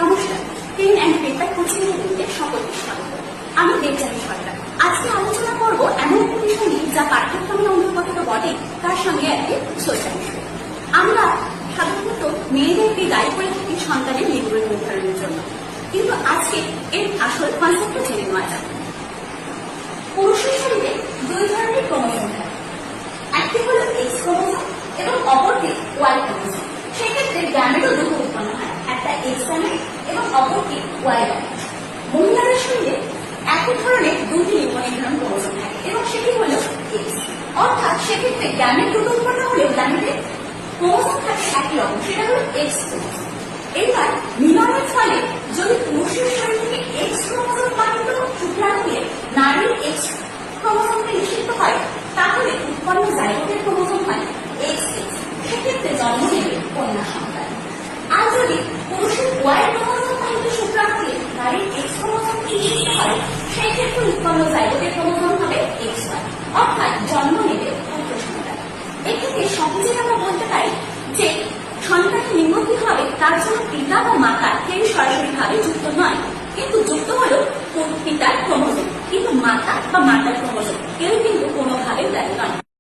নমস্কার, pen and paper coaching এর সকলকে স্বাগত। আমি দেবযানী সরকার। আজকে আলোচনা করব এমন একটি বিষয় নিয়ে যা পাঠ্যক্রমের অন্তর্গত তো বটে, তার সঙ্গে একটি সোশ্যাল ইস্যু। আমরা সাধারণত মেয়েদেরকে দায়ী করে থাকি সন্তানের লিঙ্গ নির্ধারণের জন্য, কিন্তু আজকে এর আসল কনসেপ্টটা জেনে নেওয়া যাক। পুরুষের শরীরে দুই ধরনের ক্রোমোজোম থাকে, একটি হল এক্স ক্রোমোজোম এবং অপরটি ওয়াই ক্রোমোজোম। সেক্ষেত্রে গ্যামেটও দুটো উৎপন্ন হয়, একটা এক্স গ্যামেট এবং অপরটি ওয়াই গ্যামেট। মহিলাদের শরীরে একই ধরনের দুটি লিঙ্গ নির্ধারণ ক্রোমোজোম থাকে এবং সেটি হল এক্স, অর্থাৎ সেক্ষেত্রে গ্যামেট দুটো উৎপন্ন হলেও গ্যামেটের ক্রোমোজোম থাকে একই রকম, সেটা হল এক্স ক্রোমোজোম। এবার মিলনের ফলে যদি পুরুষের শরীর থেকে এক্স ক্রোমোজোম বাহিত শুক্রাণু হয়ে নারীর এক্স ক্রোমোজোমকে নিষিদ্ধ হয়, তাহলে উৎপন্ন জাইগোটের ক্রোমোজোম হয় এক্স এক্স। সেক্ষেত্রে জন্ম নেবে কন্যা সন্তান। আর যদি পুরুষের ওয়াই ক্রোমোজোম বাহিত শুক্রাণু হয়ে নারীর এক্স ক্রোমোজোমকে নিষিদ্ধ হয়, সেই ক্ষেত্রে উৎপন্ন জাইগোটের ক্রোমোজোম হবে এক্স ওয়াই, অর্থাৎ জন্ম নেবে পুত্র সন্তান। এক্ষেত্রে সহজে আমরা বলতে পারি যে সন্তানের লিঙ্গ কি হবে তার জন্য পিতা বা মাতা কেউ সরাসরি ভাবে যুক্ত নয়, কিন্তু যুক্ত হলো পিতার ক্রোমোজোম, কিন্তু মাতা বা মাতার ক্রোমোজোম কেউ কিন্তু